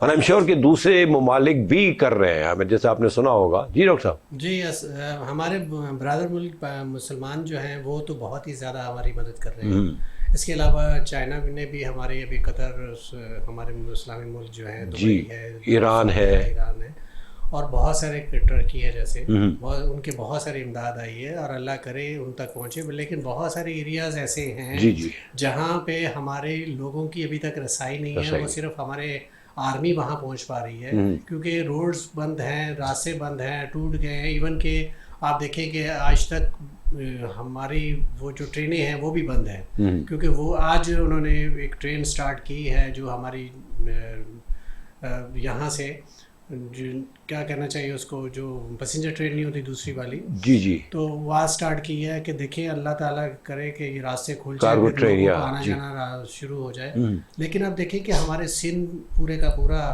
اور I am sure کہ دوسرے ممالک بھی کر رہے ہیں ہمیں، جیسے آپ نے سنا ہوگا. جی ڈاکٹر صاحب. جی ہمارے برادر ملک مسلمان جو ہیں وہ تو بہت ہی زیادہ ہماری مدد کر رہے ہیں. اس کے علاوہ چائنا نے بھی ہمارے ابھی قطر، ہمارے اسلامی ملک جو ہیں، جی ایران ہے اور بہت سارے ٹرکی ہے جیسے، ان کے بہت ساری امداد آئی ہے اور اللہ کرے ان تک پہنچے. لیکن بہت سارے ایریاز ایسے ہیں جہاں پہ ہمارے لوگوں کی ابھی تک رسائی نہیں ہے. وہ صرف ہمارے آرمی وہاں پہنچ پا رہی ہے کیونکہ روڈز بند ہیں، راستے بند ہیں، ٹوٹ گئے ہیں. ایون کہ آپ دیکھیں کہ آج تک ہماری وہ جو ٹرینیں ہیں وہ بھی بند ہیں کیونکہ وہ آج انہوں نے ایک ٹرین سٹارٹ کی ہے جو ہماری یہاں سے کیا کہنا چاہیے اس کو، جو پیسنجر ٹرین نہیں ہوتی دوسری والی، جی تو وہ سٹارٹ کی ہے کہ دیکھیں اللہ تعالیٰ کرے کہ یہ راستے کھل جائے، آنا جانا شروع ہو جائے. لیکن اب دیکھیں کہ ہمارے سندھ پورے کا پورا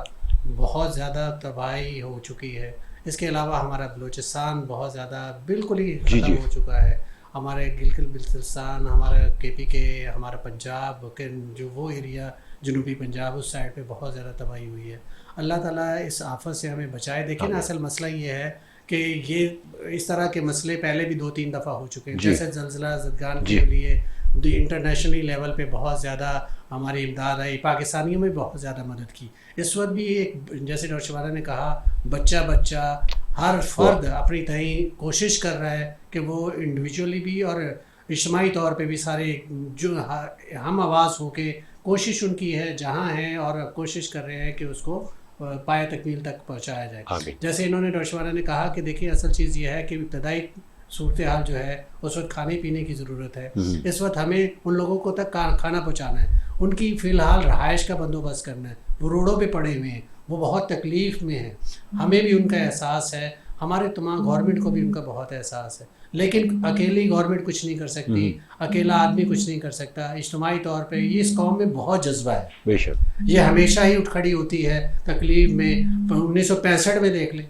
بہت زیادہ تباہی ہو چکی ہے. اس کے علاوہ ہمارا بلوچستان بہت زیادہ بالکل ہی ختم ہو چکا ہے. ہمارے گلگت بلتستان، ہمارا KP کے، ہمارا پنجاب کے جو وہ ایریا جنوبی پنجاب اس سائڈ پہ بہت زیادہ تباہی ہوئی ہے. اللہ تعالیٰ اس آفت سے ہمیں بچائے. دیکھیں نا اصل مسئلہ یہ ہے کہ یہ اس طرح کے مسئلے پہلے بھی 2-3 دفعہ ہو چکے ہیں. جیسے زلزلہ زدگان کے لیے انٹرنیشنلی لیول پہ بہت زیادہ ہماری امداد آئی، پاکستانیوں میں بہت زیادہ مدد کی. اس وقت بھی ایک جیسے ڈاکٹر شبانہ نے کہا، بچہ ہر فرد اپنی تئیں کوشش کر رہا ہے کہ وہ انڈیویجولی بھی اور اجتماعی طور پہ بھی سارے جو ہم آواز ہو کے کوشش ان کی ہے جہاں ہیں اور کوشش کر رہے ہیں کہ اس کو پایہ تکمیل تک پہنچایا جائے. جیسے انہوں نے ڈاکٹر شبانہ نے کہا کہ دیکھیں اصل چیز یہ ہے کہ ابتدائی صورتحال جو ہے اس وقت کھانے پینے کی ضرورت ہے. اس وقت ہمیں ان لوگوں کو تک کھانا پہنچانا ہے، ان کی فی الحال رہائش کا بندوبست کرنا ہے. وہ روڈوں پہ پڑے ہوئے ہیں، وہ بہت تکلیف میں ہیں. ہمیں بھی ان کا احساس ہے، ہمارے تمام گورنمنٹ کو بھی ان کا بہت احساس ہے. لیکن اکیلی گورنمنٹ کچھ نہیں کر سکتی، اکیلا آدمی کچھ نہیں کر سکتا. اجتماعی طور پہ یہ اس قوم میں بہت جذبہ ہے، بے شک یہ ہمیشہ ہی اٹھ کھڑی ہوتی ہے تکلیف میں. 1965 میں دیکھ لیں،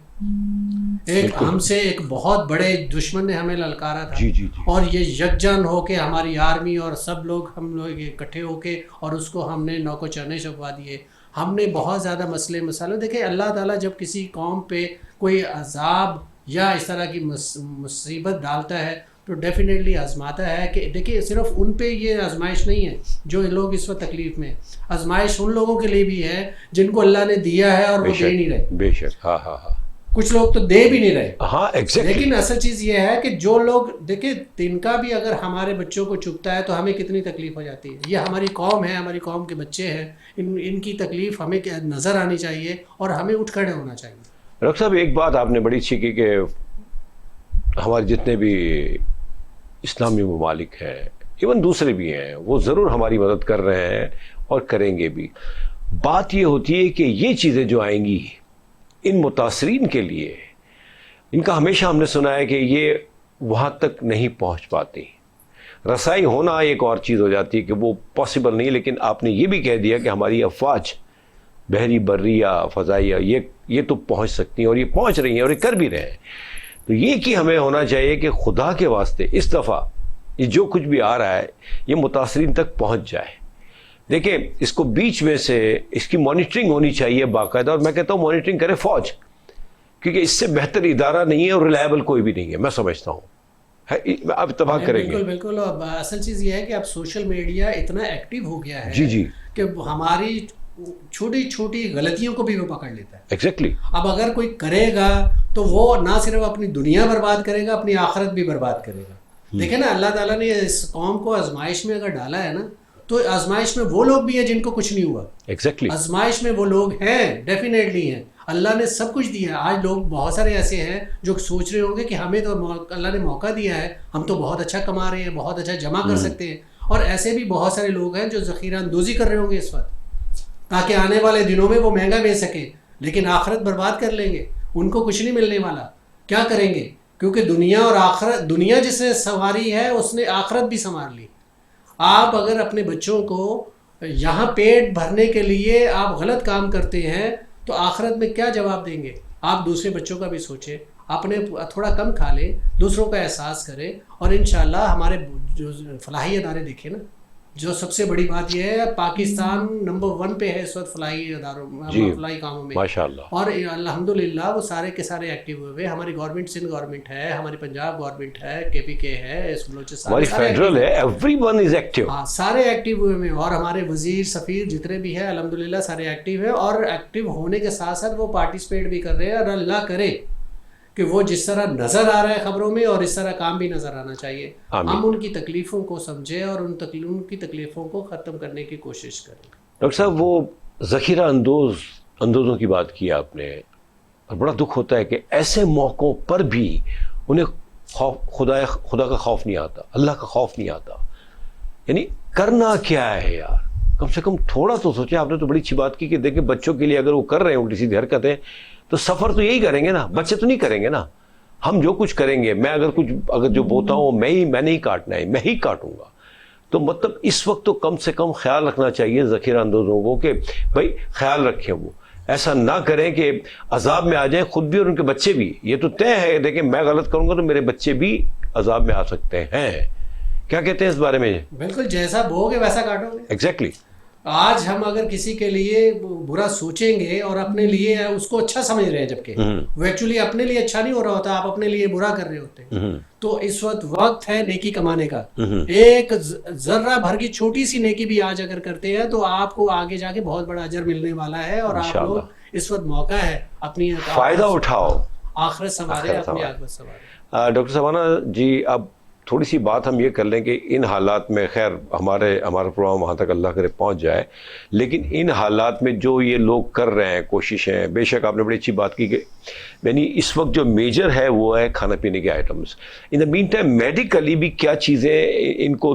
ہم سے ایک بہت بڑے دشمن نے ہمیں للکارا تھا اور یہ یکجان ہو کے ہماری آرمی اور سب لوگ ہم لوگ اکٹھے ہو کے اور اس کو ہم نے نوکو چنے چھپوا دیے. ہم نے بہت زیادہ مسائل دیکھیں. اللہ تعالیٰ جب کسی قوم پہ کوئی عذاب یا اس طرح کی مصیبت ڈالتا ہے تو ڈیفینیٹلی آزماتا ہے کہ دیکھیں صرف ان پہ یہ آزمائش نہیں ہے جو لوگ اس وقت تکلیف میں، آزمائش ان لوگوں کے لیے بھی ہے جن کو اللہ نے دیا ہے اور وہ دے نہیں رہے. بے شک ہاں. کچھ لوگ تو دے بھی نہیں رہے. ہاں ایگزیکٹلی. لیکن اصل چیز یہ ہے کہ جو لوگ دیکھیں ان کا بھی اگر ہمارے بچوں کو چبھتا ہے تو ہمیں کتنی تکلیف ہو جاتی ہے. یہ ہماری قوم ہے، ہماری قوم کے بچے ہیں، ان کی تکلیف ہمیں نظر آنی چاہیے اور ہمیں اٹھ کھڑے ہونا چاہیے. ڈاکٹر صاحب ایک بات آپ نے بڑی اچھی کی کہ ہمارے جتنے بھی اسلامی ممالک ہیں، ایون دوسرے بھی ہیں، وہ ضرور ہماری مدد کر رہے ہیں اور کریں گے بھی. بات یہ ہوتی ہے کہ یہ چیزیں جو آئیں گی ان متاثرین کے لیے، ان کا ہمیشہ ہم نے سنا ہے کہ یہ وہاں تک نہیں پہنچ پاتی. رسائی ہونا ایک اور چیز ہو جاتی ہے کہ وہ پاسبل نہیں. لیکن آپ نے یہ بھی کہہ دیا کہ ہماری افواج بحری، بریہ، فضائیہ یہ تو پہنچ سکتی ہیں اور یہ پہنچ رہی ہیں اور یہ کر بھی رہے ہیں. تو یہ کہ ہمیں ہونا چاہیے کہ خدا کے واسطے اس دفعہ یہ جو کچھ بھی آ رہا ہے یہ متاثرین تک پہنچ جائے. دیکھیں اس کو بیچ میں سے اس کی مانیٹرنگ ہونی چاہیے باقاعدہ، اور میں کہتا ہوں مانیٹرنگ کرے فوج، کیونکہ اس سے بہتر ادارہ نہیں ہے اور ریلائبل کوئی بھی نہیں ہے میں سمجھتا ہوں. اب تباہ کریں گے. بالکل. اب اصل چیز یہ ہے کہ اب سوشل میڈیا اتنا ایکٹیو ہو گیا ہے کہ ہماری چھوٹی چھوٹی غلطیوں کو بھی وہ پکڑ لیتا ہے. ایگزیکٹلی. اب اگر کوئی کرے گا تو وہ نہ صرف اپنی دنیا برباد کرے گا، اپنی آخرت بھی برباد کرے گا. دیکھیں نا اللہ تعالیٰ نے اس قوم کو آزمائش میں اگر ڈالا ہے نا تو آزمائش میں وہ لوگ بھی ہیں جن کو کچھ نہیں ہوا. ایگزیکٹلی. آزمائش میں وہ لوگ ہیں، ڈیفینیٹلی ہیں. اللہ نے سب کچھ دیا ہے. آج لوگ بہت سارے ایسے ہیں جو سوچ رہے ہوں گے کہ ہمیں تو اللہ نے موقع دیا ہے، ہم تو بہت اچھا کما رہے ہیں، بہت اچھا جمع کر سکتے ہیں. اور ایسے بھی بہت سارے لوگ ہیں جو ذخیرہ اندوزی کر رہے ہوں گے اس وقت تاکہ آنے والے دنوں میں وہ مہنگا بیچ سکیں، لیکن آخرت برباد کر لیں گے. ان کو کچھ نہیں ملنے والا. کیا کریں گے؟ کیونکہ دنیا اور آخرت، دنیا جس نے سنواری ہے اس نے آخرت بھی سنوار لی. آپ اگر اپنے بچوں کو یہاں پیٹ بھرنے کے لیے آپ غلط کام کرتے ہیں تو آخرت میں کیا جواب دیں گے؟ آپ دوسرے بچوں کا بھی سوچیں، اپنے تھوڑا کم کھا لیں، دوسروں کا احساس کریں، اور انشاءاللہ ہمارے جو فلاحی ادارے دیکھیں نا جو سب سے بڑی بات یہ ہے پاکستان نمبر 1 پہ ہے اس وقت فلاحی اداروں فلاحی کاموں میں ماشاءاللہ، اور الحمدللہ وہ سارے کے سارے ایکٹیو ہوئے. ہماری گورنمنٹ سندھ گورنمنٹ ہے, ہماری پنجاب گورنمنٹ ہے, KPK ہے, اس بلوچستان ہماری فیڈرل ہے, ایوری ون از ایکٹیو. ہاں سارے ایکٹیو ہوئے ہیں اور ہمارے وزیر سفیر جتنے بھی ہیں الحمدللہ سارے ایکٹیو ہیں اور ایکٹیو ہونے کے ساتھ ساتھ وہ پارٹیسپیٹ بھی کر رہے ہیں اور اللہ کرے کہ وہ جس طرح نظر آ رہا ہے خبروں میں اور اس طرح کام بھی نظر آنا چاہیے. ہم ان کی تکلیفوں کو سمجھیں اور ان کی تکلیفوں کو ختم کرنے کی کوشش کریں. ڈاکٹر صاحب وہ ذخیرہ اندوزوں کی بات کی آپ نے, اور بڑا دکھ ہوتا ہے کہ ایسے موقعوں پر بھی انہیں خدا کا خوف نہیں آتا, اللہ کا خوف نہیں آتا. یعنی کرنا کیا ہے یار, کم سے کم تھوڑا تو سوچیں. آپ نے تو بڑی اچھی بات کی کہ دیکھیں بچوں کے لیے اگر وہ کر رہے ہیں الٹی سیدھی حرکتیں تو سفر تو یہی کریں گے نا, بچے تو نہیں کریں گے نا. ہم جو کچھ کریں گے, میں اگر جو بوتا ہوں میں نہیں کاٹنا ہے, میں ہی کاٹوں گا. تو مطلب اس وقت تو کم سے کم خیال رکھنا چاہیے ذخیرہ اندوزوں کو کہ بھائی خیال رکھیں, وہ ایسا نہ کریں کہ عذاب میں آ جائیں خود بھی اور ان کے بچے بھی. یہ تو طے ہے, دیکھیں میں غلط کروں گا تو میرے بچے بھی عذاب میں آ سکتے ہیں. کیا کہتے ہیں اس بارے میں؟ بالکل جیسا بو گے ویسا کاٹو گے. ایگزیکٹلی. آج ہم اگر کسی کے لیے برا سوچیں گے اور اپنے لیے اس کو اچھا سمجھ رہے ہیں جبکہ وہ ایکچولی اپنے لیے اچھا نہیں ہو رہا ہوتا, آپ اپنے لیے برا کر رہے ہوتے ہیں. تو اس وقت ہے نیکی کمانے کا. ایک ذرہ بھر کی چھوٹی سی نیکی بھی آج اگر کرتے ہیں تو آپ کو آگے جا کے بہت بڑا اجر ملنے والا ہے. اور آپ لوگ اس وقت موقع ہے اپنی فائدہ اٹھاؤ, آخرت سنوارے, اپنی آخرت سنوارے. ڈاکٹر سبحانہ جی, اب تھوڑی سی بات ہم یہ کر لیں کہ ان حالات میں, خیر ہمارا پروگرام وہاں تک اللہ کرے پہنچ جائے, لیکن ان حالات میں جو یہ لوگ کر رہے ہیں کوششیں, بے شک آپ نے بڑی اچھی بات کی کہ یعنی اس وقت جو میجر ہے وہ ہے کھانا پینے کے آئٹمس. ان دا مین ٹائم میڈیکلی بھی کیا چیزیں ان کو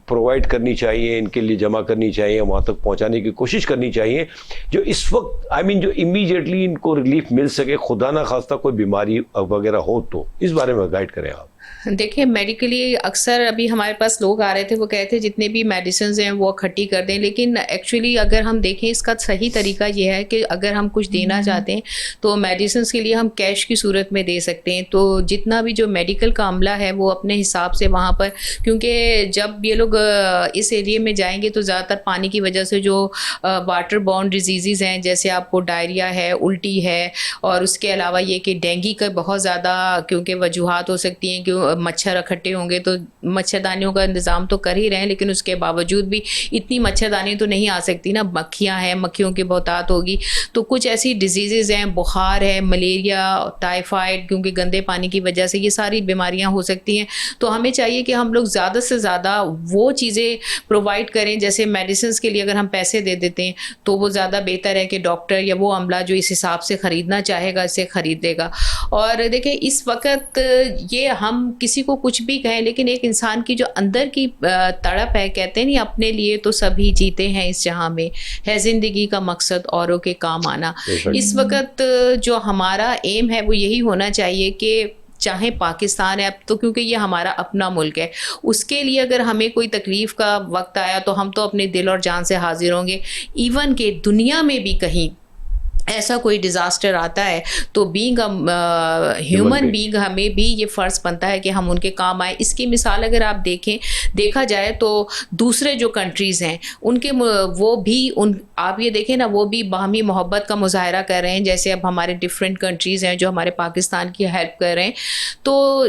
پرووائڈ کرنی چاہیے, ان کے لیے جمع کرنی چاہیے, وہاں تک پہنچانے کی کوشش کرنی چاہیے جو اس وقت جو امیجیٹلی ان کو ریلیف مل سکے, خدا نہ خواستہ کوئی بیماری وغیرہ ہو تو اس بارے میں گائیڈ کریں آپ. دیکھیں میڈیکلی اکثر ابھی ہمارے پاس لوگ آ رہے تھے, وہ کہتے ہیں جتنے بھی میڈیسنز ہیں وہ اکٹھی کر دیں, لیکن ایکچولی اگر ہم دیکھیں اس کا صحیح طریقہ یہ ہے کہ اگر ہم کچھ دینا چاہتے ہیں تو میڈیسنز کے لیے ہم کیش کی صورت میں دے سکتے ہیں. تو جتنا بھی جو میڈیکل کا عملہ ہے وہ اپنے حساب سے وہاں پر, کیونکہ جب یہ لوگ اس ایریے میں جائیں گے تو زیادہ تر پانی کی وجہ سے جو واٹر باؤنڈ ڈیزیزز ہیں, جیسے آپ کو ڈائریا ہے, الٹی ہے, اور اس کے علاوہ یہ کہ ڈینگی کا بہت زیادہ کیونکہ وجوہات ہو سکتی ہیں کہ مچھر اکٹھے ہوں گے, تو مچھردانیوں کا انتظام تو کر ہی رہے ہیں, لیکن اس کے باوجود بھی اتنی مچھردانی تو نہیں آ سکتی نا. مکھیاں ہیں, مکھیوں کی بہتات ہوگی. تو کچھ ایسی ڈیزیزز ہیں, بخار ہے, ملیریا, ٹائیفائڈ, کیونکہ گندے پانی کی وجہ سے یہ ساری بیماریاں ہو سکتی ہیں. تو ہمیں چاہیے کہ ہم لوگ زیادہ سے زیادہ وہ چیزیں پرووائڈ کریں, جیسے میڈیسنس کے لیے اگر ہم پیسے دے دیتے ہیں تو وہ زیادہ بہتر ہے کہ ڈاکٹر یا وہ عملہ جو اس حساب سے خریدنا چاہے گا اسے خرید لے گا. اور دیکھیں اس وقت یہ ہم کسی کو کچھ بھی کہیں, لیکن ایک انسان کی جو اندر کی تڑپ ہے, کہتے ہیں نہیں اپنے لیے تو سبھی جیتے ہیں اس جہاں میں, ہے زندگی کا مقصد اوروں کے کام آنا. اس وقت جو ہمارا ایم ہے وہ یہی ہونا چاہیے کہ چاہے پاکستان ہے اب تو, کیونکہ یہ ہمارا اپنا ملک ہے, اس کے لیے اگر ہمیں کوئی تکلیف کا وقت آیا تو ہم تو اپنے دل اور جان سے حاضر ہوں گے. ایون کہ دنیا میں بھی کہیں ایسا کوئی ڈیزاسٹر آتا ہے تو بینگ ہیومن بینگ ہمیں بھی یہ فرض بنتا ہے کہ ہم ان کے کام آئیں. اس کی مثال اگر آپ دیکھا جائے تو دوسرے جو کنٹریز ہیں ان کے وہ بھی آپ یہ دیکھیں نا, وہ بھی باہمی محبت کا مظاہرہ کر رہے ہیں. جیسے اب ہمارے ڈفرینٹ کنٹریز ہیں جو ہمارے پاکستان کی ہیلپ کر رہے ہیں. تو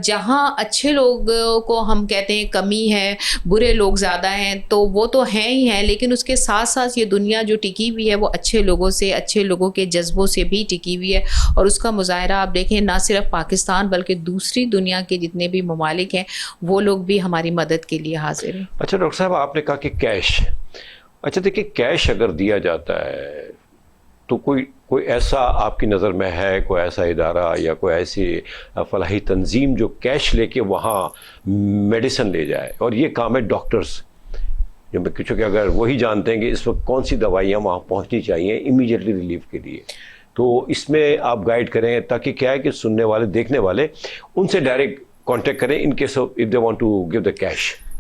جہاں اچھے لوگوں کو ہم کہتے ہیں کمی ہے, برے لوگ زیادہ ہیں, تو وہ تو ہیں ہی ہیں, لیکن اس کے ساتھ ساتھ یہ دنیا جو ٹکی ہوئی ہے وہ اچھے لوگوں سے, اچھے لوگوں کے جذبوں سے بھی ٹکی ہوئی ہے. اور اس کا مظاہرہ آپ دیکھیں نہ صرف پاکستان بلکہ دوسری دنیا کے جتنے بھی ممالک ہیں وہ لوگ بھی ہماری مدد کے لیے حاضر ہیں. اچھا ڈاکٹر صاحب, آپ نے کہا کہ کیش, اچھا دیکھیں کیش اگر دیا جاتا ہے تو کوئی ایسا آپ کی نظر میں ہے, کوئی ایسا ادارہ یا کوئی ایسی فلاحی تنظیم جو کیش لے کے وہاں میڈیسن لے جائے؟ اور یہ کام ہے ڈاکٹرز, چونکہ اگر وہی جانتے ہیں کہ اس وقت کون سی دوائیاں وہاں پہنچنی چاہیے امیجیٹلی ریلیف کے لیے, تو اس میں آپ گائیڈ کریں تاکہ کیا ہے کہ سننے والے دیکھنے والے ان سے ڈائریکٹ کانٹیکٹ کریں in case of they want to give the cash.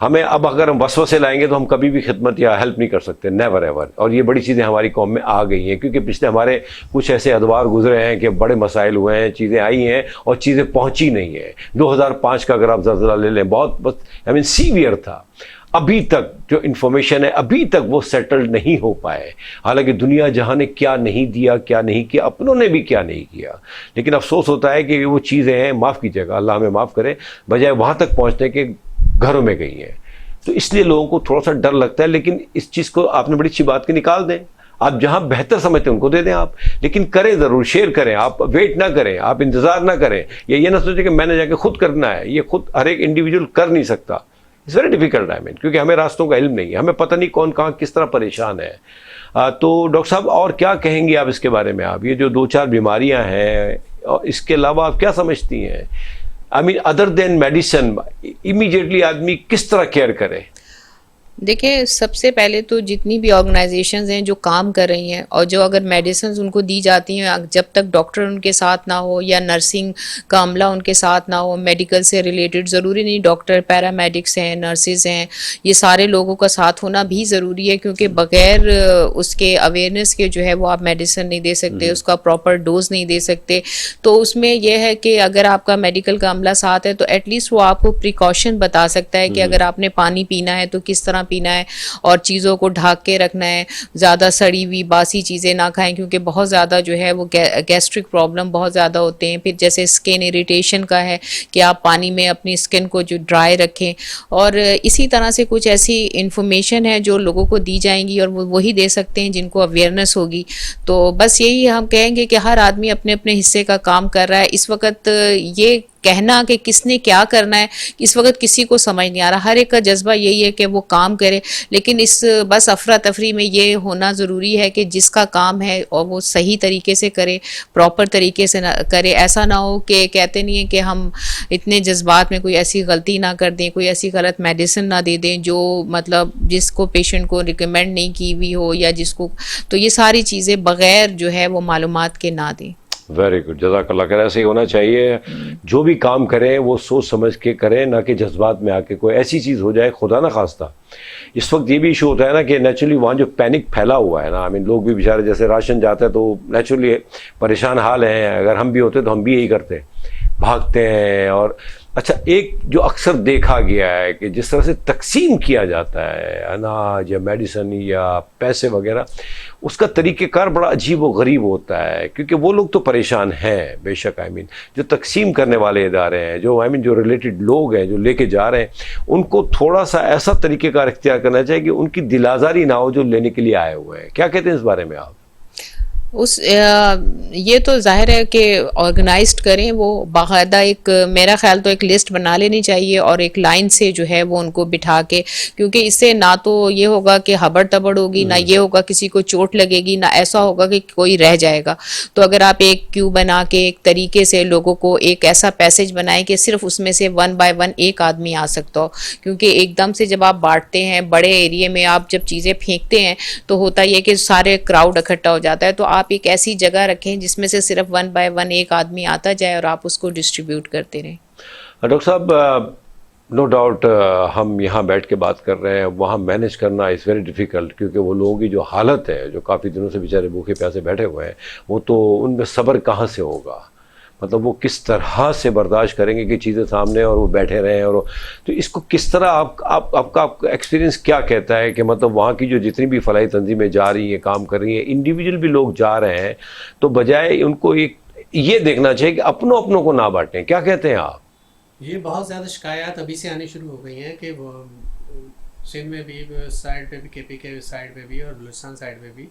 ہمیں اب اگر ہم وسوسے لائیں گے تو ہم کبھی بھی خدمت یا ہیلپ نہیں کر سکتے, نیور ایور. اور یہ بڑی چیزیں ہماری قوم میں آ گئی ہیں, کیونکہ پچھلے ہمارے کچھ ایسے ادوار گزرے ہیں کہ بڑے مسائل ہوئے ہیں, چیزیں آئی ہیں اور چیزیں پہنچی نہیں ہیں. 2005 کا اگر آپ زلزلہ لے لیں, بہت سیویئر تھا. ابھی تک جو انفارمیشن ہے ابھی تک وہ سیٹلڈ نہیں ہو پائے, حالانکہ دنیا جہاں نے کیا نہیں دیا, کیا نہیں کیا, اپنوں نے بھی کیا نہیں کیا. لیکن افسوس ہوتا ہے کہ وہ چیزیں ہیں, معاف کیجیے گا, اللہ ہمیں معاف کرے, بجائے وہاں تک پہنچنے کے گھروں میں گئی ہیں. تو اس لیے لوگوں کو تھوڑا سا ڈر لگتا ہے. لیکن اس چیز کو آپ نے بڑی اچھی بات کی, نکال دیں. آپ جہاں بہتر سمجھتے ہیں ان کو دے دیں آپ, لیکن کریں ضرور, شیئر کریں. آپ ویٹ نہ کریں, آپ انتظار نہ کریں, یا یہ نہ سوچیں کہ میں نے جا کے خود کرنا ہے. یہ خود ہر ایک انڈیویجول کر نہیں سکتا. اٹس ویری ڈیفیکلٹ, کیونکہ ہمیں راستوں کا علم نہیں ہے, ہمیں پتہ نہیں کون کہاں کس طرح پریشان ہے. تو ڈاکٹر صاحب اور کیا کہیں گے آپ اس کے بارے میں؟ آپ یہ جو 2-4 بیماریاں ہیں, اس کے علاوہ آپ کیا سمجھتی ہیں؟ ادر دین میڈیسن, امیڈیٹلی آدمی کس طرح کیئر کرے؟ دیکھیں, سب سے پہلے تو جتنی بھی آرگنائزیشنز ہیں جو کام کر رہی ہیں, اور جو اگر میڈیسنز ان کو دی جاتی ہیں, جب تک ڈاکٹر ان کے ساتھ نہ ہو یا نرسنگ کا عملہ ان کے ساتھ نہ ہو, میڈیکل سے ریلیٹڈ, ضروری نہیں ڈاکٹر, پیرامیڈکس ہیں, نرسز ہیں, یہ سارے لوگوں کا ساتھ ہونا بھی ضروری ہے, کیونکہ بغیر اس کے اویئرنیس کے جو ہے وہ آپ میڈیسن نہیں دے سکتے, اس کا پراپر ڈوز نہیں دے سکتے. تو اس میں یہ ہے کہ اگر آپ کا میڈیکل کا عملہ ساتھ ہے تو ایٹ لیسٹ وہ آپ کو پریکاشن بتا سکتا ہے کہ اگر آپ نے پانی پینا ہے تو کس طرح پینا ہے, اور چیزوں کو ڈھانک کے رکھنا ہے. زیادہ سڑی ہوئی باسی چیزیں نہ کھائیں, کیونکہ بہت زیادہ جو ہے وہ گیسٹرک پرابلم بہت زیادہ ہوتے ہیں. پھر جیسے اسکن اریٹیشن کا ہے کہ آپ پانی میں اپنی اسکن کو جو ڈرائی رکھیں, اور اسی طرح سے کچھ ایسی انفارمیشن ہے جو لوگوں کو دی جائیں گی, اور وہ وہی دے سکتے ہیں جن کو اویئرنیس ہوگی. تو بس یہی ہم کہیں گے کہ ہر آدمی اپنے اپنے حصے کا کام کر رہا ہے. اس وقت یہ کہنا کہ کس نے کیا کرنا ہے, اس وقت کسی کو سمجھ نہیں آ رہا. ہر ایک کا جذبہ یہی ہے کہ وہ کام کرے, لیکن اس بس افراتفری میں یہ ہونا ضروری ہے کہ جس کا کام ہے اور وہ صحیح طریقے سے کرے, پراپر طریقے سے کرے. ایسا نہ ہو کہ کہتے نہیں ہیں کہ ہم اتنے جذبات میں کوئی ایسی غلطی نہ کر دیں, کوئی ایسی غلط میڈیسن نہ دے دیں جو مطلب جس کو پیشنٹ کو ریکمینڈ نہیں کی ہوئی ہو, یا جس کو, تو یہ ساری چیزیں بغیر جو ہے وہ معلومات کے نہ دیں. ویری گڈ, جزاک اللہ خیر. ایسے ہی ہونا چاہیے, جو بھی کام کریں وہ سوچ سمجھ کے کریں, نہ کہ جذبات میں آ کے کوئی ایسی چیز ہو جائے, خدا نہ خواستہ. اس وقت یہ بھی ایشو ہوتا ہے نا کہ نیچرلی وہاں جو پینک پھیلا ہوا ہے نا, لوگ بھی بیچارے, جیسے راشن جاتا ہے تو نیچرلی پریشان حال ہیں. اگر ہم بھی ہوتے تو ہم بھی یہی کرتے, بھاگتے ہیں. اور اچھا, ایک جو اکثر دیکھا گیا ہے کہ جس طرح سے تقسیم کیا جاتا ہے اناج یا میڈیسن یا پیسے وغیرہ, اس کا طریقہ کار بڑا عجیب و غریب ہوتا ہے. کیونکہ وہ لوگ تو پریشان ہیں بے شک, جو تقسیم کرنے والے ادارے ہیں, جو جو ریلیٹڈ لوگ ہیں جو لے کے جا رہے ہیں, ان کو تھوڑا سا ایسا طریقہ کار اختیار کرنا چاہیے کہ ان کی دل آزاری نہ ہو جو لینے کے لیے آئے ہوئے ہیں. کیا کہتے ہیں اس بارے میں آپ؟ یہ تو ظاہر ہے کہ آرگنائزڈ کریں, وہ باقاعدہ ایک, میرا خیال تو ایک لسٹ بنا لینی چاہیے, اور ایک لائن سے جو ہے وہ ان کو بٹھا کے, کیونکہ اس سے نہ تو یہ ہوگا کہ ہبڑ تبڑ ہوگی, نہ یہ ہوگا کسی کو چوٹ لگے گی, نہ ایسا ہوگا کہ کوئی رہ جائے گا. تو اگر آپ ایک کیو بنا کے ایک طریقے سے لوگوں کو ایک ایسا پیسج بنائیں کہ صرف اس میں سے 1 by 1 ایک آدمی آ سکتا ہو, کیونکہ ایک دم سے جب آپ بانٹتے ہیں بڑے ایریے میں, آپ جب چیزیں پھینکتے ہیں تو ہوتا یہ کہ سارے کراؤڈ اکٹھا ہو جاتا ہے. تو آپ ایک ایسی جگہ رکھیں جس میں سے صرف 1 by 1 ایک آدمی آتا جائے, اور آپ اس کو ڈسٹریبیوٹ کرتے رہیں. ڈاکٹر صاحب, نو ڈاؤٹ ہم یہاں بیٹھ کے بات کر رہے ہیں, وہاں مینیج کرنا از ویری ڈیفیکلٹ, کیونکہ وہ لوگوں کی جو حالت ہے, جو کافی دنوں سے بیچارے بھوکے پیاسے بیٹھے ہوئے ہیں, وہ تو ان میں صبر کہاں سے ہوگا, مطلب وہ کس طرح سے برداشت کریں گے کہ چیزیں سامنے اور وہ بیٹھے رہیں. اور تو اس کو کس طرح آپ کا ایکسپیرینس کیا کہتا ہے کہ مطلب وہاں کی جو جتنی بھی فلاحی تنظیمیں جا رہی ہیں, کام کر رہی ہیں, انڈیویجول بھی لوگ جا رہے ہیں, تو بجائے ان کو ایک یہ دیکھنا چاہیے کہ اپنوں کو نہ بانٹیں. کیا کہتے ہیں آپ؟ یہ بہت زیادہ شکایات ابھی سے آنی شروع ہو گئی ہیں کہ وہ سندھ میں بھی, سائڈ پہ بھی, کے پی کے سائڈ پہ بھی, اور بلوچستان سائڈ پہ بھی,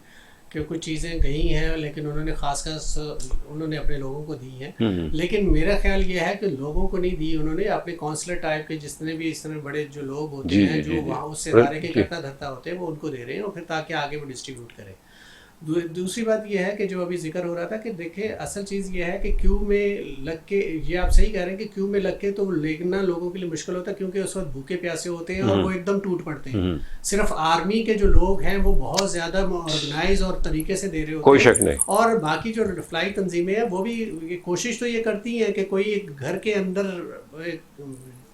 کہ کچھ چیزیں گئی ہیں لیکن انہوں نے خاص انہوں نے اپنے لوگوں کو دی ہیں. لیکن میرا خیال یہ ہے کہ لوگوں کو نہیں دی, انہوں نے اپنے کونسلر ٹائپ کے جتنے بھی اس طرح بڑے جو لوگ ہوتے ہیں, جو وہاں اس ادارے کے کرتا دھرتا ہوتے ہیں, وہ ان کو دے رہے ہیں, اور پھر تاکہ آگے وہ ڈسٹریبیوٹ کریں. دوسری بات یہ ہے کہ جو ابھی ذکر ہو رہا تھا کہ دیکھیں اصل چیز یہ ہے کہ کیو میں لگ کے, یہ آپ صحیح کہہ رہے ہیں کہ کیو میں لگ کے تو لینا لوگوں کے لیے مشکل ہوتا ہے, کیونکہ اس وقت بھوکے پیاسے ہوتے ہیں اور وہ ایک دم ٹوٹ پڑتے ہیں. صرف آرمی کے جو لوگ ہیں وہ بہت زیادہ آرگنائز اور طریقے سے دے رہے ہوتے ہیں, کوئی شک نہیں. اور باقی جو فلائی تنظیمیں ہیں وہ بھی کوشش تو یہ کرتی ہیں کہ کوئی گھر کے اندر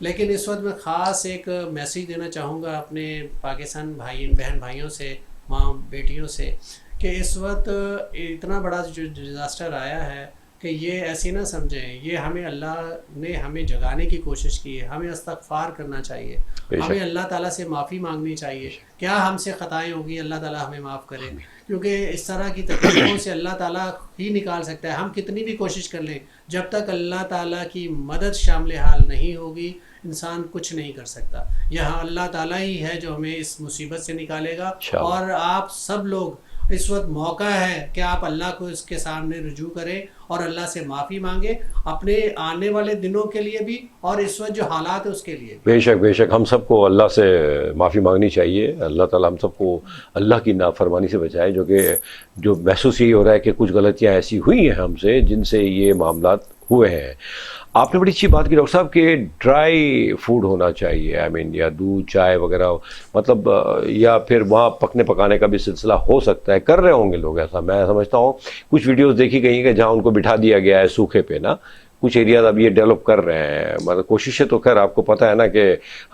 لیکن اس وقت میں خاص ایک میسیج دینا چاہوں گا اپنے پاکستان بہن بھائیوں سے، ماں بیٹیوں سے، کہ اس وقت اتنا بڑا جو ڈیزاسٹر آیا ہے کہ یہ ایسی نہ سمجھیں، یہ ہمیں اللہ نے ہمیں جگانے کی کوشش کی ہے، ہمیں استغفار کرنا چاہیے، ہمیں اللہ تعالیٰ سے معافی مانگنی چاہیے. کیا ہم سے خطائیں ہوگی، اللہ تعالیٰ ہمیں معاف کرے، کیونکہ اس طرح کی تکلیفوں سے اللہ تعالیٰ ہی نکال سکتا ہے. ہم کتنی بھی کوشش کر لیں، جب تک اللہ تعالیٰ کی مدد شامل حال نہیں ہوگی انسان کچھ نہیں کر سکتا. یہاں اللہ تعالیٰ ہی ہے جو ہمیں اس مصیبت سے نکالے گا. اور آپ سب لوگ اس وقت موقع ہے کہ آپ اللہ کو اس کے سامنے رجوع کریں اور اللہ سے معافی مانگیں، اپنے آنے والے دنوں کے لیے بھی اور اس وقت جو حالات ہے اس کے لیے بھی. بے شک ہم سب کو اللہ سے معافی مانگنی چاہیے. اللہ تعالیٰ ہم سب کو اللہ کی نافرمانی سے بچائے، جو محسوس یہی ہو رہا ہے کہ کچھ غلطیاں ایسی ہوئی ہیں ہم سے جن سے یہ معاملات ہوئے ہیں. آپ نے بڑی اچھی بات کی ڈاکٹر صاحب کہ ڈرائی فوڈ ہونا چاہیے، یا دودھ چائے وغیرہ، مطلب یا پھر وہاں پکنے پکانے کا بھی سلسلہ ہو سکتا ہے، کر رہے ہوں گے لوگ ایسا. میں سمجھتا ہوں کچھ ویڈیوز دیکھی گئی ہیں کہ جہاں ان کو بٹھا دیا گیا ہے سوکھے پہ نا. کچھ ایریاز اب یہ ڈیولپ کر رہے ہیں، مطلب کوششیں تو خیر آپ کو پتہ ہے نا کہ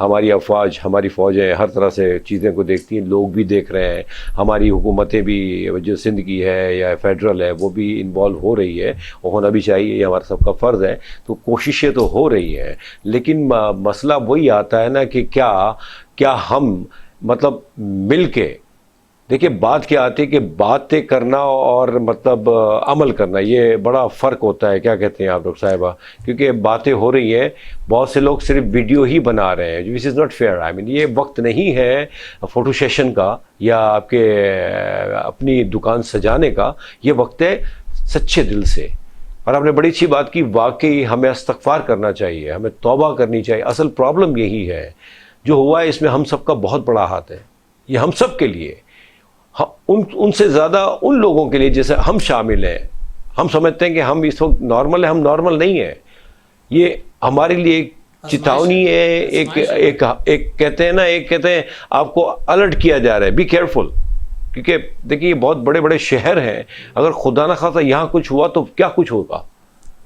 ہماری فوجیں ہر طرح سے چیزیں کو دیکھتی ہیں، لوگ بھی دیکھ رہے ہیں، ہماری حکومتیں بھی جو سندھ کی ہے یا فیڈرل ہے وہ بھی انوالو ہو رہی ہے، وہ ہونا بھی چاہیے، یہ ہمارا سب کا فرض ہے. تو کوششیں تو ہو رہی ہیں، لیکن مسئلہ وہی آتا ہے نا کہ کیا ہم مطلب مل کے، دیکھیے بات کیا آتی ہے کہ باتیں کرنا اور مطلب عمل کرنا، یہ بڑا فرق ہوتا ہے. کیا کہتے ہیں آپ ڈاکٹر صاحبہ؟ کیونکہ باتیں ہو رہی ہیں، بہت سے لوگ صرف ویڈیو ہی بنا رہے ہیں، وچ از ناٹ فیئر. یہ وقت نہیں ہے فوٹو سیشن کا یا آپ کے اپنی دکان سجانے کا، یہ وقت ہے سچے دل سے. اور آپ نے بڑی اچھی بات کی، واقعی ہمیں استغفار کرنا چاہیے، ہمیں توبہ کرنی چاہیے. اصل پرابلم یہی ہے جو ہوا ہے، اس میں ہم سب کا بہت بڑا ہاتھ ہے، یہ ہم سب کے لیے، ان سے زیادہ ان لوگوں کے لیے جیسے ہم شامل ہیں. ہم سمجھتے ہیں کہ ہم اس وقت نارمل ہیں، ہم نارمل نہیں ہیں. یہ ہمارے لیے ایک چتاونی ہے، ایک کہتے ہیں آپ کو الرٹ کیا جا رہا ہے، بی کیئرفل. کیونکہ دیکھیے یہ بہت بڑے بڑے شہر ہیں، اگر خدا نہ خواستہ یہاں کچھ ہوا تو کیا کچھ ہوگا.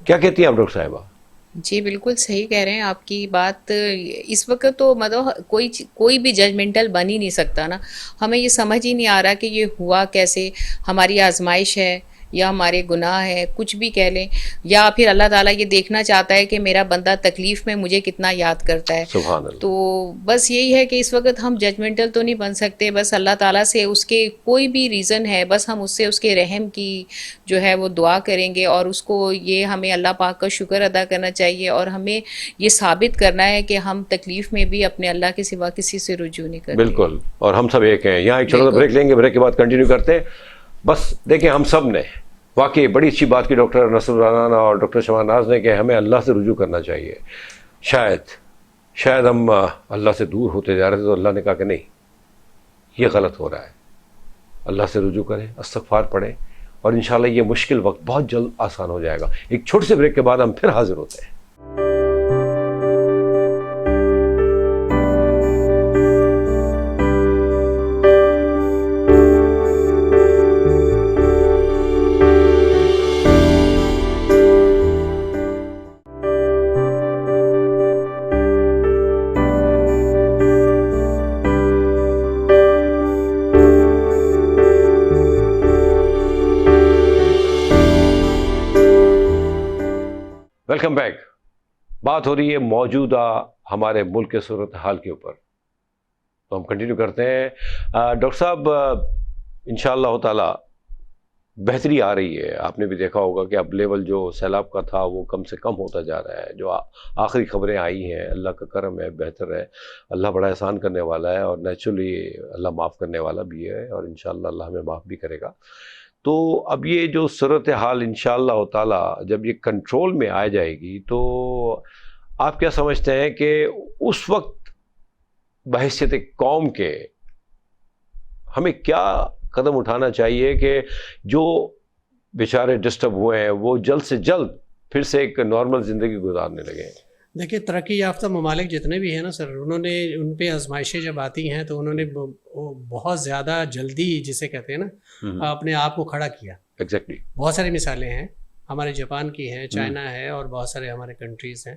کیا کہتی ہیں آپ ڈاکٹر صاحبہ؟ جی بالکل صحیح کہہ رہے ہیں آپ کی بات. اس وقت تو مطلب کوئی بھی ججمنٹل بن ہی نہیں سکتا نا. ہمیں یہ سمجھ ہی نہیں آ رہا کہ یہ ہوا کیسے، ہماری آزمائش ہے یا ہمارے گناہ ہے، کچھ بھی کہہ لیں، یا پھر اللہ تعالیٰ یہ دیکھنا چاہتا ہے کہ میرا بندہ تکلیف میں مجھے کتنا یاد کرتا ہے. سبحان اللہ. تو بس یہی ہے کہ اس وقت ہم ججمنٹل تو نہیں بن سکتے، بس اللہ تعالیٰ سے اس کے کوئی بھی ریزن ہے، بس ہم اس سے اس کے رحم کی جو ہے وہ دعا کریں گے، اور اس کو یہ ہمیں اللہ پاک کا شکر ادا کرنا چاہیے، اور ہمیں یہ ثابت کرنا ہے کہ ہم تکلیف میں بھی اپنے اللہ کے سوا کسی سے رجوع نہیں کرتے. بالکل، اور ہم سب ایک ہیں. یہاں ایک چھوٹا سا بریک لیں گے، بریک کے بعد کنٹینیو کرتے ہیں. بس دیکھیں ہم سب نے واقعی بڑی اچھی بات کی ڈاکٹر نصر رانا اور ڈاکٹر شمع ناز نے کہ ہمیں اللہ سے رجوع کرنا چاہیے. شاید ہم اللہ سے دور ہوتے جا رہے تھے، تو اللہ نے کہا کہ نہیں، یہ غلط ہو رہا ہے، اللہ سے رجوع کریں، استغفار پڑھیں، اور انشاءاللہ یہ مشکل وقت بہت جلد آسان ہو جائے گا. ایک چھوٹے سے بریک کے بعد ہم پھر حاضر ہوتے ہیں. Welcome back. بات ہو رہی ہے موجودہ ہمارے ملک کے صورتحال کے اوپر، تو ہم کنٹینیو کرتے ہیں. ڈاکٹر صاحب انشاءاللہ تعالی بہتری آ رہی ہے. آپ نے بھی دیکھا ہوگا کہ اب لیول جو سیلاب کا تھا وہ کم سے کم ہوتا جا رہا ہے. جو آخری خبریں آئی ہیں، اللہ کا کرم ہے، بہتر ہے. اللہ بڑا احسان کرنے والا ہے، اور نیچرلی اللہ معاف کرنے والا بھی ہے، اور انشاءاللہ اللہ ہمیں معاف بھی کرے گا. تو اب یہ جو صورتحال انشاءاللہ تعالی جب یہ کنٹرول میں آ جائے گی، تو آپ کیا سمجھتے ہیں کہ اس وقت بحیثیت قوم کے ہمیں کیا قدم اٹھانا چاہیے کہ جو بیچارے ڈسٹرب ہوئے ہیں وہ جلد سے جلد پھر سے ایک نارمل زندگی گزارنے لگیں؟ دیکھیے ترقی یافتہ ممالک جتنے بھی ہیں نا سر، انہوں نے ان پہ آزمائشیں جب آتی ہیں تو انہوں نے بہت زیادہ جلدی، جسے کہتے ہیں نا، اپنے آپ کو کھڑا کیا. ایگزیکٹلی. بہت ساری مثالیں ہیں، ہمارے جاپان کی ہیں، چائنا ہے، اور بہت سارے ہمارے کنٹریز ہیں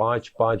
5-5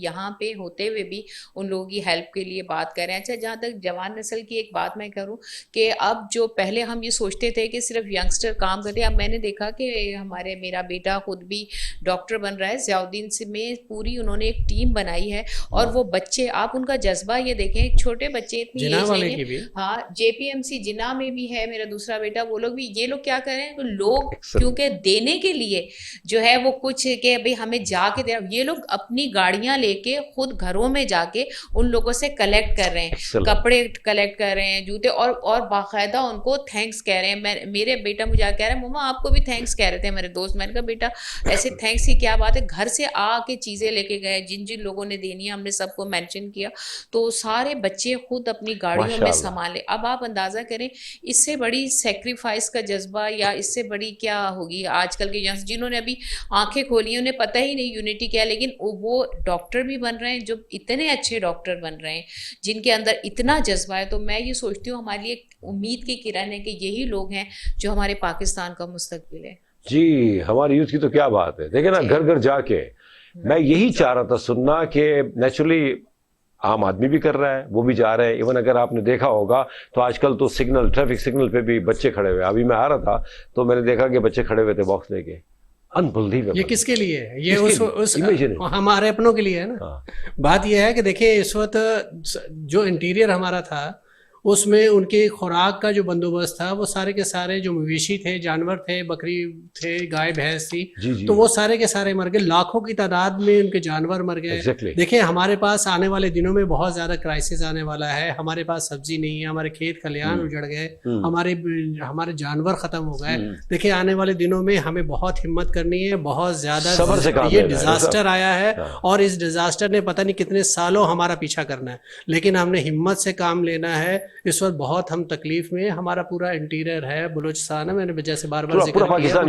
یہاں پہ ہوتے ہوئے بھی ان لوگوں کی ہیلپ کے لیے بات کر رہے ہیں. اچھا جہاں تک جوان نسل کی ایک بات میں کروں کہ اب جو پہلے ہم یہ سوچتے تھے کہ صرف ینگسٹر کام کرتے ہیں, اب میں نے دیکھا کہ میرا بیٹا خود بھی ڈاکٹر بن رہا ہے. ضیاء الدین سے میں پوری انہوں نے ایک ٹیم بنائی ہے, اور وہ بچے آپ ان کا جذبہ یہ دیکھیں, ایک چھوٹے بچے اتنی ایج نہیں ہے. ہاں جے پی ایم سی جناح میں بھی ہے میرا دوسرا بیٹا, وہ لوگ بھی, یہ لوگ کیا کر رہے ہیں, لوگ کیونکہ دینے کے لیے جو ہے وہ کچھ کہ ابھی ہمیں جا کے دے, یہ لوگ اپنی گاڑیاں لے کے خود گھروں میں جا کے ان لوگوں سے کلیکٹ کر رہے ہیں, کپڑے کلیکٹ کر رہے ہیں, جوتے, اور باقاعدہ ان کو تھینکس کہہ رہے ہیں. میرے بیٹا مجھے کہہ رہا ہے مما آپ کو بھی تھینکس کہہ رہے تھے میرے دوست. میں نے کہا بیٹا ایسے تھینکس کی کیا بات ہے, گھر سے آ کے چیزیں لے کے گئے, جن جن لوگوں نے دینی ہے ہم نے سب کو مینشن کیا, تو سارے بچے خود اپنی گاڑیوں میں سنبھالے. اب آپ اندازہ کریں اس سے بڑی سیکریفائس کا جذبہ یا اس سے بڑی کیا ہوگی آج کل کے جنہوں نے ابھی آنکھیں کھولی ہیں, انہیں پتہ ہی نہیں یونٹی کیا, لیکن وہ ڈاکٹر بھی بن رہے ہیں, جو اتنے اچھے ڈاکٹر بن رہے ہیں جن کے اندر اتنا جذبہ ہے. تو میں یہ سوچتی ہوں ہمارے لیے ایک امید کی کرن ہے کہ یہی لوگ ہیں جو ہمارے پاکستان کا مستقبل ہے. جی ہماری یوتھ کی تو کیا بات ہے, دیکھیں نا گھر گھر جا کے میں یہی چاہ رہا تھا سننا کہ نیچرلی عام آدمی بھی کر رہا ہے, وہ بھی جا رہے ہیں. ایون اگر آپ نے دیکھا ہوگا تو آج کل تو سگنل, ٹریفک سگنل پہ بھی بچے کھڑے ہوئے. ابھی میں آ رہا تھا تو میں نے دیکھا کہ بچے کھڑے ہوئے تھے باکس لے کے. یہ کس کے لیے ہے, یہ ہمارے اپنوں کے لیے ہے نا. بات یہ ہے کہ دیکھیں اس وقت جو انٹیریئر ہمارا تھا اس میں ان کے خوراک کا جو بندوبست تھا وہ سارے کے سارے جو مویشی تھے, جانور تھے, بکری تھے, گائے بھینس تھی, تو وہ سارے کے سارے مر گئے. لاکھوں کی تعداد میں ان کے جانور مر گئے. دیکھیں ہمارے پاس آنے والے دنوں میں بہت زیادہ کرائسس آنے والا ہے. ہمارے پاس سبزی نہیں ہے, ہمارے کھیت کھلیان اجڑ گئے, ہمارے جانور ختم ہو گئے. دیکھیں آنے والے دنوں میں ہمیں بہت ہمت کرنی ہے, بہت زیادہ. یہ ڈیزاسٹر آیا ہے اور اس ڈیزاسٹر نے پتہ نہیں کتنے سالوں ہمارا پیچھا کرنا ہے, لیکن ہم نے ہمت سے کام لینا ہے. اس وقت بہت ہم تکلیف میں, ہمارا پورا انٹیریئر ہے, بلوچستان ہے, میں نے جیسے بار بار ذکر کیا پورا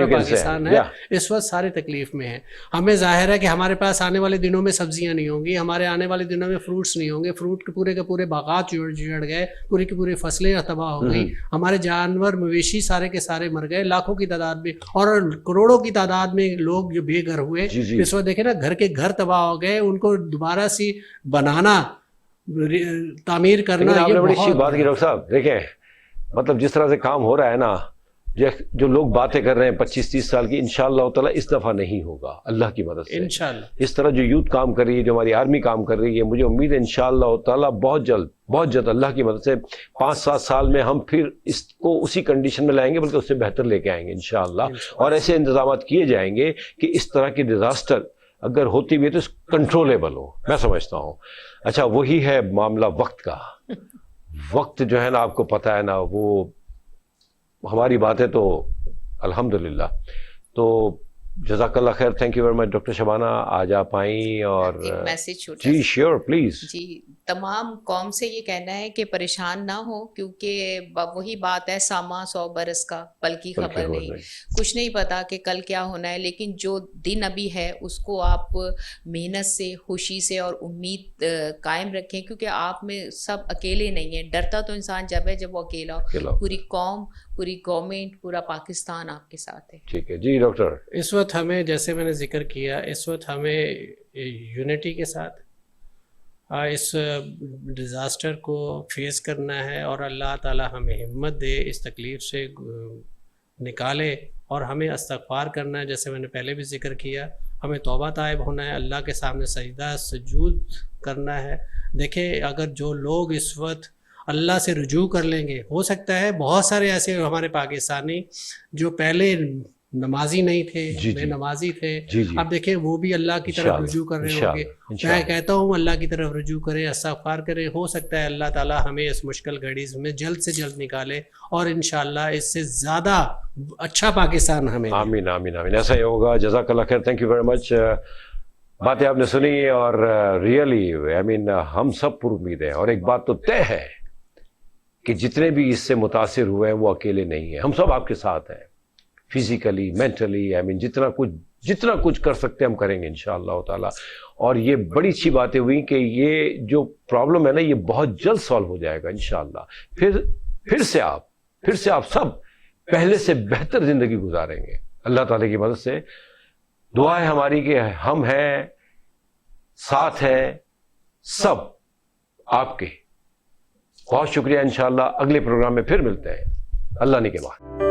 پاکستان ہے, اس وقت سارے تکلیف میں ہے. ہمیں ظاہر ہے کہ ہمارے پاس آنے والے دنوں میں سبزیاں نہیں ہوں گی, ہمارے آنے والے دنوں میں فروٹس نہیں ہوں گے, فروٹ کے پورے باغات جڑ گئے, پوری کی پوری فصلیں تباہ ہو گئی, ہمارے جانور مویشی سارے کے سارے مر گئے, لاکھوں کی تعداد میں اور کروڑوں کی تعداد میں لوگ جو بے گھر ہوئے. اس وقت دیکھیں نا گھر کے گھر تباہ ہو گئے, ان کو دوبارہ سی بنانا, تعمیر کرنا. آپ نے بڑی اچھی بات کی ڈاکٹر صاحب. دیکھیں مطلب جس طرح سے کام ہو رہا ہے نا, جو لوگ باتیں کر رہے ہیں 25-30 سال کی, انشاءاللہ تعالیٰ اس دفعہ نہیں ہوگا اللہ کی مدد سے انشاءاللہ. اس طرح جو یوتھ کام کر رہی ہے, جو ہماری آرمی کام کر رہی ہے, مجھے امید ہے انشاءاللہ تعالیٰ بہت جلد اللہ کی مدد سے 5-7 سال میں ہم پھر اس کو اسی کنڈیشن میں لائیں گے, بلکہ اس سے بہتر لے کے آئیں گے انشاءاللہ. اور ایسے انتظامات کیے جائیں گے کہ اس طرح کی ڈیزاسٹر اگر ہوتی بھی ہے تو کنٹرولیبل ہو, میں سمجھتا ہوں. اچھا وہی ہے معاملہ وقت کا. وقت جو ہے نا آپ کو پتہ ہے نا, وہ ہماری باتیں تو الحمدللہ. تو جزاک اللہ خیر, thank you very much doctor Shabana, آج آپ آئیں. اور میسج جی شیور پلیز. جی تمام قوم سے یہ کہنا ہے کہ پریشان نہ ہو, کیونکہ وہی بات ہے, ساما 100 برس کا پل کی خبر نہیں, کچھ نہیں پتا کہ کل کیا ہونا ہے. لیکن جو دن ابھی ہے اس کو آپ محنت سے, خوشی سے اور امید قائم رکھیں, کیونکہ آپ میں سب اکیلے نہیں ہیں. ڈرتا تو انسان جب ہے جب وہ اکیلا ہو. پوری قوم, پوری گورنمنٹ, پورا پاکستان آپ کے ساتھ ہے. ٹھیک ہے جی ڈاکٹر. اس وقت ہمیں, جیسے میں نے ذکر کیا, اس وقت ہمیں یونٹی کے ساتھ اس ڈیزاسٹر کو فیس کرنا ہے, اور اللہ تعالی ہمیں ہمت دے, اس تکلیف سے نکالے, اور ہمیں استغفار کرنا ہے. جیسے میں نے پہلے بھی ذکر کیا, ہمیں توبہ طائب ہونا ہے, اللہ کے سامنے سجدہ سجود کرنا ہے. دیکھیں اگر جو لوگ اس وقت اللہ سے رجوع کر لیں گے, ہو سکتا ہے بہت سارے ایسے ہمارے پاکستانی جو پہلے نمازی نہیں تھے, بے نمازی تھے, اب دیکھیں وہ بھی اللہ کی طرف رجوع کر رہے ہوں گے. میں کہتا ہوں اللہ کی طرف رجوع کریں, استغفار کریں. ہو سکتا ہے اللہ تعالی ہمیں اس مشکل گھڑی میں جلد سے جلد نکالے, اور انشاءاللہ اس سے زیادہ اچھا پاکستان ہمیں. آمین آمین آمین, ایسا ہی ہوگا. جزاک اللہ خیر, تھینک یو ویری مچ. باتیں آپ نے سنی, اور ریئلی آئی مین ہم سب پر امید ہیں. اور ایک بات تو طے ہے کہ جتنے بھی اس سے متاثر ہوئے ہیں وہ اکیلے نہیں ہیں, ہم سب آپ کے ساتھ ہیں, فزیکلی, مینٹلی, آئی مین جتنا کچھ کر سکتے ہیں ہم کریں گے انشاءاللہ تعالیٰ. اور یہ بڑی اچھی باتیں ہوئی کہ یہ جو پرابلم ہے نا, یہ بہت جلد سالو ہو جائے گا انشاءاللہ. پھر سے آپ سب پہلے سے بہتر زندگی گزاریں گے اللہ تعالیٰ کی مدد سے. دعا ہے ہماری کہ ہم ہیں، ساتھ ہیں سب آپ کے. بہت شکریہ. انشاءاللہ اگلے پروگرام میں پھر ملتے ہیں. اللہ نے کے بعد.